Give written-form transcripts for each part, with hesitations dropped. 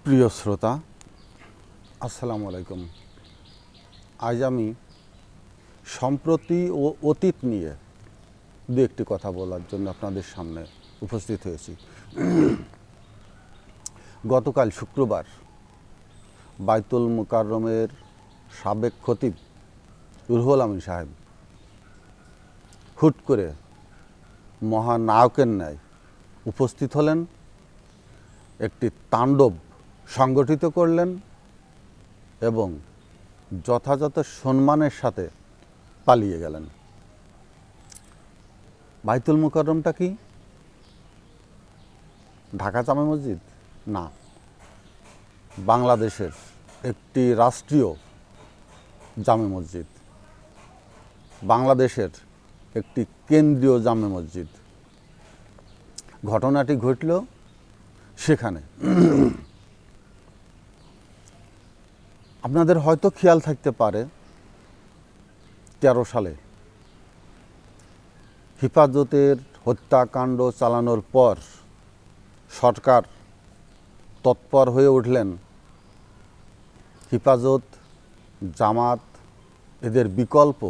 প্রিয় শ্রোতা, আসসালামু আলাইকুম। আজ আমি সম্প্রতি ও অতীত নিয়ে দু একটি কথা বলার জন্য আপনাদের সামনে উপস্থিত হয়েছি। গতকাল শুক্রবার বায়তুল মুকাররমের সাবেক খতিব রুহুল আমিন সাহেব হুট করে মহানায়কের ন্যায় উপস্থিত হলেন, একটি তাণ্ডব সংগঠিত করলেন এবং যথাযথ সম্মানের সাথে পালিয়ে গেলেন। বায়তুল মুকাররমটা কি? ঢাকা জামে মসজিদ না, বাংলাদেশের একটি রাষ্ট্রীয় জামে মসজিদ, বাংলাদেশের একটি কেন্দ্রীয় জামে মসজিদ। ঘটনাটি ঘটল সেখানে। আপনাদের হয়তো খেয়াল থাকতে পারে 13 সালে হেফাজতের হত্যাকাণ্ড চালানোর পর সরকার তৎপর হয়ে উঠলেন হেফাজত, জামাত এদের বিকল্প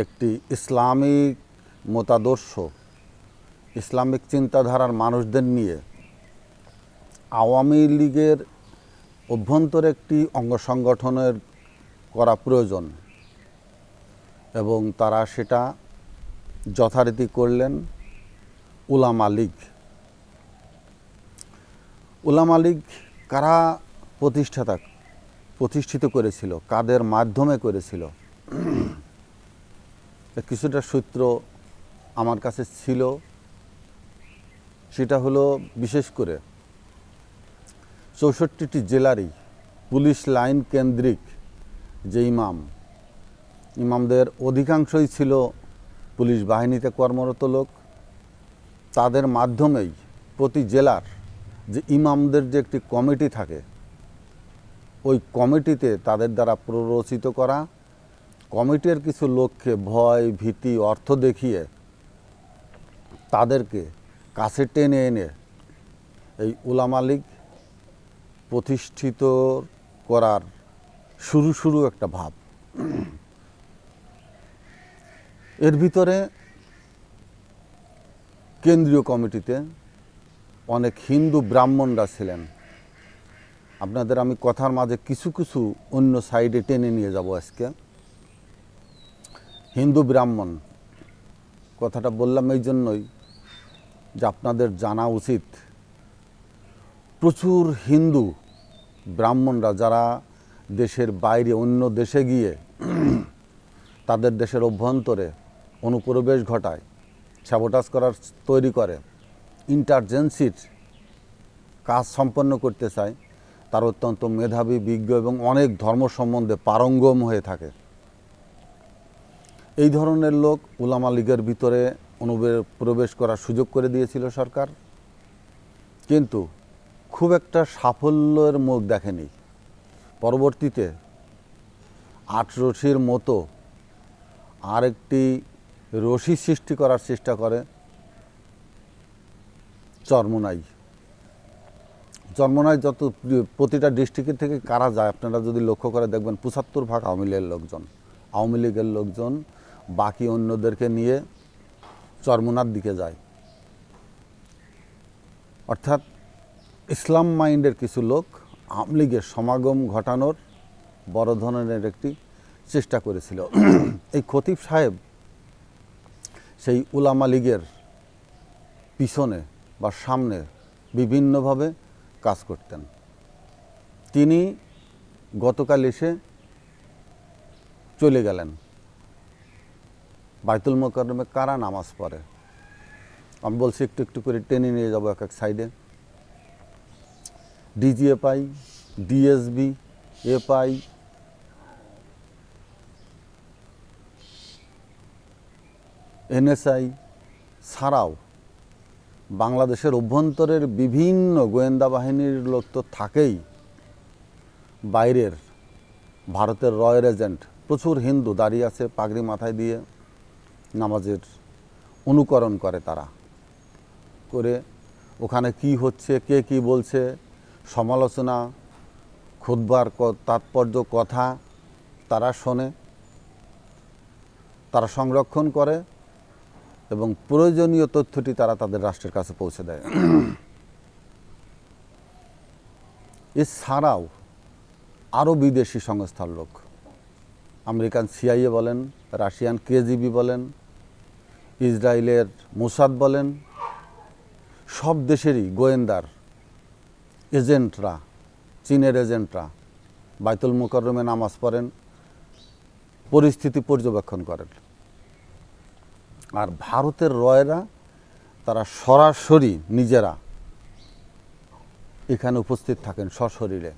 একটি ইসলামিক মতাদর্শ, ইসলামিক চিন্তাধারার মানুষদের নিয়ে আওয়ামী লীগের অভ্যন্তরে একটি অঙ্গ সংগঠনের করা প্রয়োজন এবং তারা সেটা যথারীতি করলেন। উলামা লীগ। উলামা লীগ কারা প্রতিষ্ঠিত করেছিল, কাদের মাধ্যমে করেছিল, কিছুটা সূত্র আমার কাছে ছিল। সেটা হলো বিশেষ করে 64টি জেলারই পুলিশ লাইন কেন্দ্রিক যে ইমামদের অধিকাংশই ছিল পুলিশ বাহিনীতে কর্মরত লোক। তাদের মাধ্যমেই প্রতি জেলার যে ইমামদের যে একটি কমিটি থাকে, ওই কমিটিতে তাদের দ্বারা প্ররোচিত করা কমিটির কিছু লোককে ভয়, ভীতি, অর্থ দেখিয়ে তাদেরকে কাছে টেনে এনে এই উলামা লীগ প্রতিষ্ঠিত করার শুরু একটা ভাব। এর ভিতরে কেন্দ্রীয় কমিটিতে অনেক হিন্দু ব্রাহ্মণরা ছিলেন। আপনাদের আমি কথার মাঝে কিছু কিছু অন্য সাইডে টেনে নিয়ে যাব আজকে। হিন্দু ব্রাহ্মণ কথাটা বললাম এই জন্যই যে আপনাদের জানা উচিত, প্রচুর হিন্দু ব্রাহ্মণরা যারা দেশের বাইরে অন্য দেশে গিয়ে তাদের দেশের অভ্যন্তরে অনুপ্রবেশ ঘটায়, স্যাবোটাজ করার তৈরি করে, ইন্টারজেন্সির কাজ সম্পন্ন করতে চায়, তার অত্যন্ত মেধাবী, বিজ্ঞ এবং অনেক ধর্ম সম্বন্ধে পারঙ্গম হয়ে থাকে। এই ধরনের লোক উলামা লীগের ভিতরে অনুপ্রবেশ করার সুযোগ করে দিয়েছিল সরকার, কিন্তু খুব একটা সাফল্যের মুখ দেখেনি। পরবর্তীতে 8 রশির মতো আরেকটি রশি সৃষ্টি করার চেষ্টা করে চরমোনাই। যত প্রতিটা ডিস্ট্রিক্টের থেকে কারা যায় আপনারা যদি লক্ষ্য করে দেখবেন 75% আওয়ামী লীগের লোকজন বাকি অন্যদেরকে নিয়ে চরমোনার দিকে যায়। অর্থাৎ ইসলাম মাইন্ডের কিছু লোক আওয়ামী লীগের সমাগম ঘটানোর বড় ধরনের একটি চেষ্টা করেছিল। এই খতিব সাহেব সেই উলামা লীগের পিছনে বা সামনে বিভিন্নভাবে কাজ করতেন। তিনি গতকাল এসে চলে গেলেন। বায়তুল মুকাররমে কারা নামাজ পড়ে আমি বলছি একটু একটু করে টেনে নিয়ে যাবো এক এক সাইডে। ডিজিএফআই, ডিএসবি, এফআই, এনএসআই ছাড়াও বাংলাদেশের অভ্যন্তরের বিভিন্ন গোয়েন্দা বাহিনীর লোক তো থাকেই, বাইরের ভারতের রয়্যাল এজেন্ট প্রচুর হিন্দু দাঁড়িয়ে আছে, পাগড়ি মাথায় দিয়ে নামাজের অনুকরণ করে। তারা করে ওখানে কি হচ্ছে, কে কি বলছে সমালোচনা, খুতবার তাৎপর্য কথা তারা শোনে, তারা সংরক্ষণ করে এবং প্রয়োজনীয় তথ্যটি তারা তাদের রাষ্ট্রের কাছে পৌঁছে দেয়। এছাড়াও আরও বিদেশি সংস্থার লোক, আমেরিকান সিআইএ বলেন, রাশিয়ান কেজিবি বলেন, ইসরায়েলের মোসাদ বলেন, সব দেশেরই গোয়েন্দার এজেন্টরা, চীনের এজেন্টরা বাইতুল মুকাররমে নামাজ পড়েন, পরিস্থিতি পর্যবেক্ষণ করেন। আর ভারতের রয়েরা তারা সরাসরি নিজেরা এখানে উপস্থিত থাকেন সশরীরে।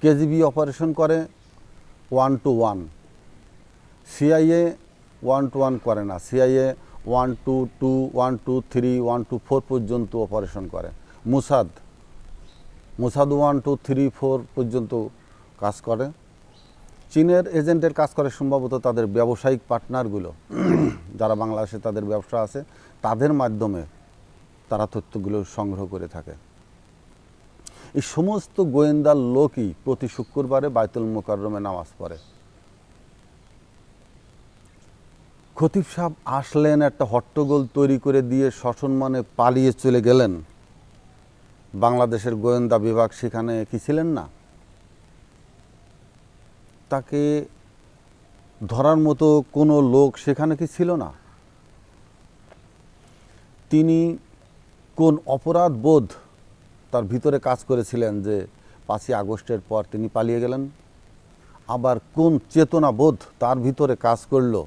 কেজিবি অপারেশন করে 1 to 1, সিআইএ 1 to 1 করে না, সিআইএ 1 to 2, 1 to 3, 1 to 4 পর্যন্ত অপারেশন করে। মোসাদ 1 to 3, 4 পর্যন্ত কাজ করে। চীনের এজেন্টের কাজ করে সম্ভবত তাদের ব্যবসায়িক পার্টনারগুলো, যারা বাংলাদেশে তাদের ব্যবসা আছে, তাদের মাধ্যমে তারা তথ্যগুলো সংগ্রহ করে থাকে। এই সমস্ত গোয়েন্দার লোকই প্রতি শুক্রবারে বাইতুল মুকাররমে নামাজ পড়ে। খতিব সাহেব আসলেন, একটা হট্টগোল তৈরি করে দিয়ে সসম্মানে পালিয়ে চলে গেলেন। বাংলাদেশের গোয়েন্দা বিভাগ সেখানে কি ছিলেন না? তাকে ধরার মতো কোনো লোক সেখানে কি ছিল না? তিনি কোন অপরাধ বোধ তার ভিতরে কাজ করেছিলেন যে 5ই আগস্টের পর তিনি পালিয়ে গেলেন? আবার কোন চেতনা বোধ তার ভিতরে কাজ করলো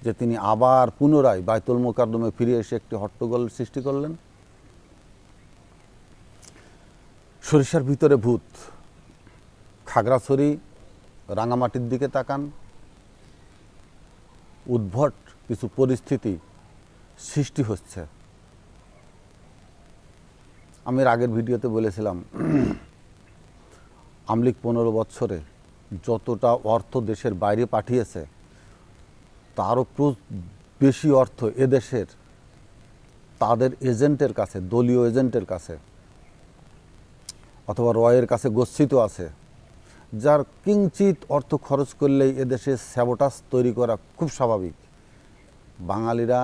যে তিনি আবার পুনরায় বাইতুল মুকাররমে ফিরে এসে একটি হট্টগোল সৃষ্টি করলেন? সরিষার ভিতরে ভূত। খাগড়াছড়ি, রাঙামাটির দিকে তাকান, উদ্ভট কিছু পরিস্থিতি সৃষ্টি হচ্ছে। আমি এর আগের ভিডিওতে বলেছিলাম, আওয়ামী লীগ 15 বছরে যতটা অর্থ দেশের বাইরে পাঠিয়েছে তারও বেশি অর্থ এদেশের তাদের এজেন্টের কাছে, দলীয় এজেন্টের কাছে অথবা রয়ের কাছে গচ্ছিত আছে, যার কিঞ্চিত অর্থ খরচ করলেই এদেশে স্যাবোটাজ তৈরি করা খুব স্বাভাবিক। বাঙালিরা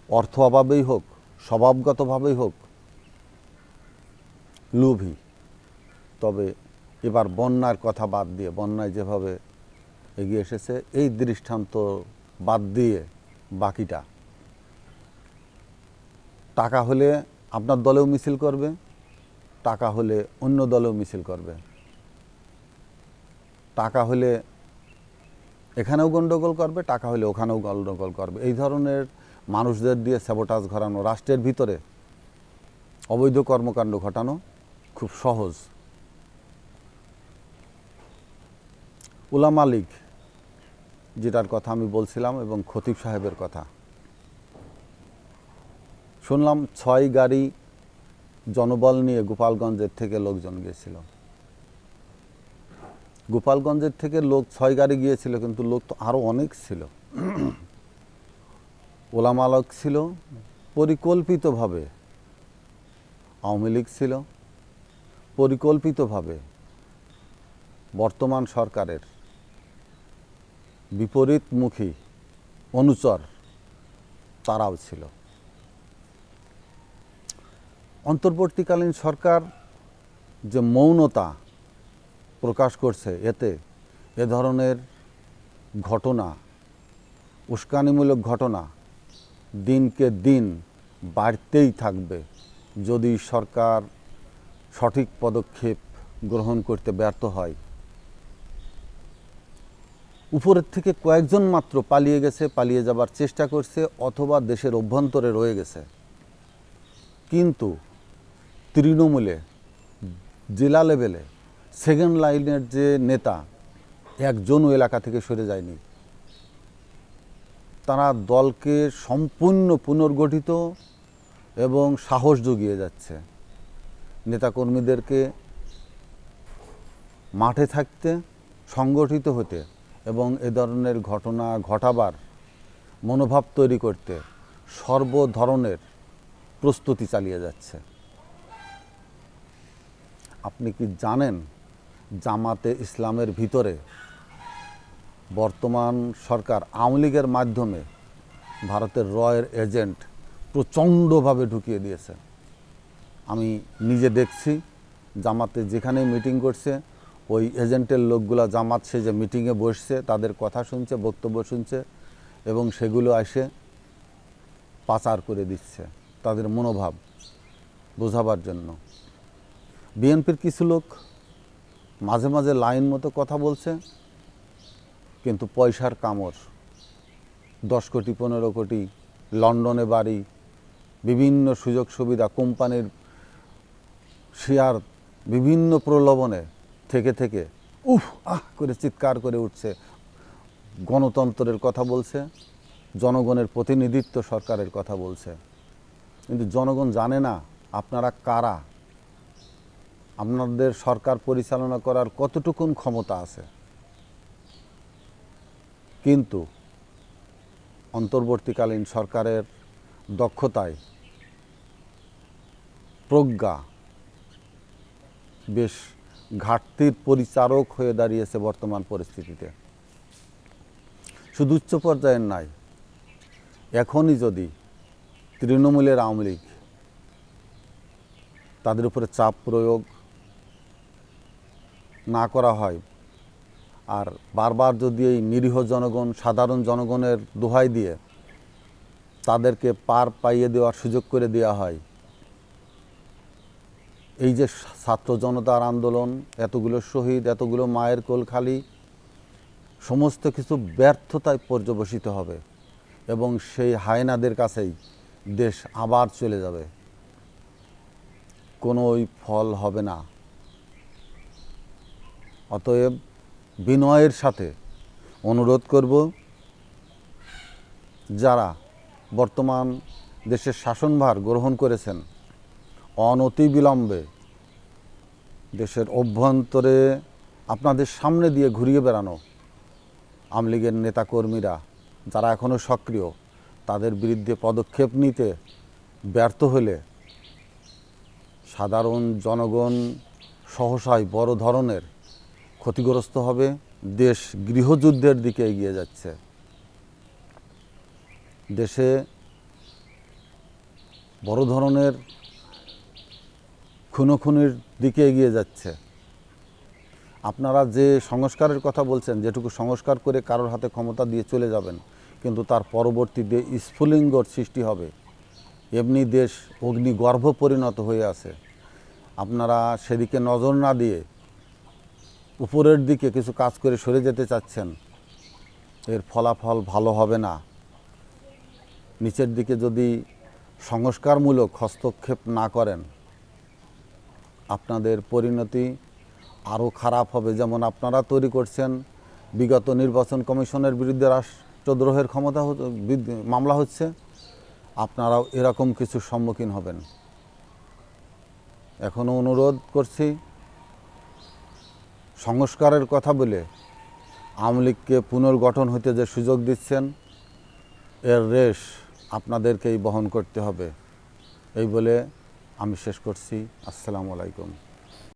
অর্থ অভাবেই হোক, স্বভাবগতভাবেই হোক, লোভী। তবে এবার বন্যার কথা বাদ দিয়ে, বন্যায় যেভাবে এগিয়ে এসেছে, এই দৃষ্টান্ত বাদ দিয়ে বাকিটা, টাকা হলে আপনার দলেও মিছিল করবে, টাকা হলে অন্য দলেও মিছিল করবে, টাকা হলে এখানেও গণ্ডগোল করবে, টাকা হলে ওখানেও গণ্ডগোল করবে। এই ধরনের মানুষদের দিয়ে স্যাবোটাজ ঘটানো, রাষ্ট্রের ভিতরে অবৈধ কর্মকাণ্ড ঘটানো খুব সহজ। উলামা লীগ, যেটার কথা আমি বলছিলাম, এবং খতিব সাহেবের কথা শুনলাম, 6 গাড়ি জনবল নিয়ে গোপালগঞ্জের থেকে লোকজন গিয়েছিল। গোপালগঞ্জের থেকে লোক 6 গাড়ি গিয়েছিল, কিন্তু লোক তো আরও অনেক ছিল। ওলামা লীগ ছিল, পরিকল্পিতভাবে আওয়ামী লীগ ছিল, পরিকল্পিতভাবে বর্তমান সরকারের বিপরীতমুখী অনুচর তারাও ছিল। অন্তর্বর্তীকালীন সরকার যে মৌনতা প্রকাশ করছে, এতে এ ধরনের ঘটনা, উস্কানিমূলক ঘটনা দিনকে দিন বাড়তেই থাকবে যদি সরকার সঠিক পদক্ষেপ গ্রহণ করতে ব্যর্থ হয়। উপরের থেকে কয়েকজন মাত্র পালিয়ে গেছে, পালিয়ে যাবার চেষ্টা করছে, অথবা দেশের অভ্যন্তরে রয়ে গেছে, কিন্তু তৃণমূলে, জেলা লেভেলে সেকেন্ড লাইনের যে নেতা, একজনও এলাকা থেকে সরে যায়নি। তারা দলকে সম্পূর্ণ পুনর্গঠিত এবং সাহস জুগিয়ে যাচ্ছে। নেতাকর্মীদেরকে মাঠে থাকতে, সংগঠিত হতে এবং এ ধরনের ঘটনা ঘটাবার মনোভাব তৈরি করতে সর্ব ধরনের প্রস্তুতি চালিয়ে যাচ্ছে। আপনি কি জানেন জামাতে ইসলামের ভিতরে বর্তমান সরকার আওয়ামী লীগের মাধ্যমে ভারতের রয়ের এজেন্ট প্রচণ্ডভাবে ঢুকিয়ে দিয়েছে। আমি নিজে দেখছি, জামাতে যেখানে মিটিং করছে ওই এজেন্টের লোকগুলা জামাত সে যে মিটিংয়ে বসছে তাদের কথা শুনছে, বক্তব্য শুনছে এবং সেগুলো এসে পাচার করে দিচ্ছে তাদের মনোভাব বোঝাবার জন্য। বিএনপির কিছু লোক মাঝে মাঝে লাইন মতো কথা বলছে, কিন্তু পয়সার কামড়, 10 কোটি 15 কোটি, লন্ডনে বাড়ি, বিভিন্ন সুযোগ সুবিধা, কোম্পানির শেয়ার, বিভিন্ন প্রলোভনে থেকে থেকে করে চিৎকার করে উঠছে, গণতন্ত্রের কথা বলছে, জনগণের প্রতিনিধিত্ব সরকারের কথা বলছে। কিন্তু জনগণ জানে না আপনারা কারা, আপনাদের সরকার পরিচালনা করার কতটুকুন ক্ষমতা আছে। কিন্তু অন্তর্বর্তীকালীন সরকারের দক্ষতায়, প্রজ্ঞা বেশ ঘাটতির পরিচারক হয়ে দাঁড়িয়েছে বর্তমান পরিস্থিতিতে। শুধু উচ্চ পর্যায়ের নাই, এখনই যদি তৃণমূলের আওয়ামী লীগ তাদের উপরে চাপ প্রয়োগ না করা হয় আর বারবার যদি এই নিরীহ জনগণ, সাধারণ জনগণের দোহাই দিয়ে তাদেরকে পার পাইয়ে দেওয়ার সুযোগ করে দেওয়া হয়, এই যে ছাত্র জনতার আন্দোলন, এতগুলো শহীদ, এতগুলো মায়ের কোল খালি, সমস্ত কিছু ব্যর্থতায় পর্যবসিত হবে এবং সেই হায়নাদের কাছেই দেশ আবার চলে যাবে, কোনোই ফল হবে না। অতএব বিনয়ের সাথে অনুরোধ করব, যারা বর্তমান দেশের শাসনভার গ্রহণ করেছেন, অনতিবিলম্বে দেশের অভ্যন্তরে আপনাদের সামনে দিয়ে ঘুরিয়ে বেড়ানো আওয়ামী লীগের নেতাকর্মীরা যারা এখনও সক্রিয়, তাদের বিরুদ্ধে পদক্ষেপ নিতে ব্যর্থ হলে সাধারণ জনগণ সহসায় বড় ধরনের ক্ষতিগ্রস্ত হবে, দেশ গৃহযুদ্ধের দিকে এগিয়ে যাচ্ছে। দেশে বড় ধরনের খুনোখুনির দিকে এগিয়ে যাচ্ছে। আপনারা যে সংস্কারের কথা বলছেন, যেটুকু সংস্কার করে কারোর হাতে ক্ষমতা দিয়ে চলে যাবেন, কিন্তু তার পরবর্তীতে স্ফুলিঙ্গর সৃষ্টি হবে। এমনি দেশ অগ্নিগর্ভ পরিণত হয়ে আছে। আপনারা সেদিকে নজর না দিয়ে উপরের দিকে কিছু কাজ করে সরে যেতে চাচ্ছেন, এর ফলাফল ভালো হবে না। নিচের দিকে যদি সংস্কারমূলক হস্তক্ষেপ না করেন, আপনাদের পরিণতি আরও খারাপ হবে। যেমন আপনারা তৈরি করছেন, বিগত নির্বাচন কমিশনের বিরুদ্ধে রাষ্ট্রদ্রোহের মামলা হচ্ছে, আপনারাও এরকম কিছুর সম্মুখীন হবেন। এখনও অনুরোধ করছি, সংস্কারের কথা বলে আওয়ামী লীগকে পুনর্গঠন হতে যে সুযোগ দিচ্ছেন, এর রেশ আপনাদেরকেই বহন করতে হবে। এই বলে আমি শেষ করছি। আসসালামু আলাইকুম।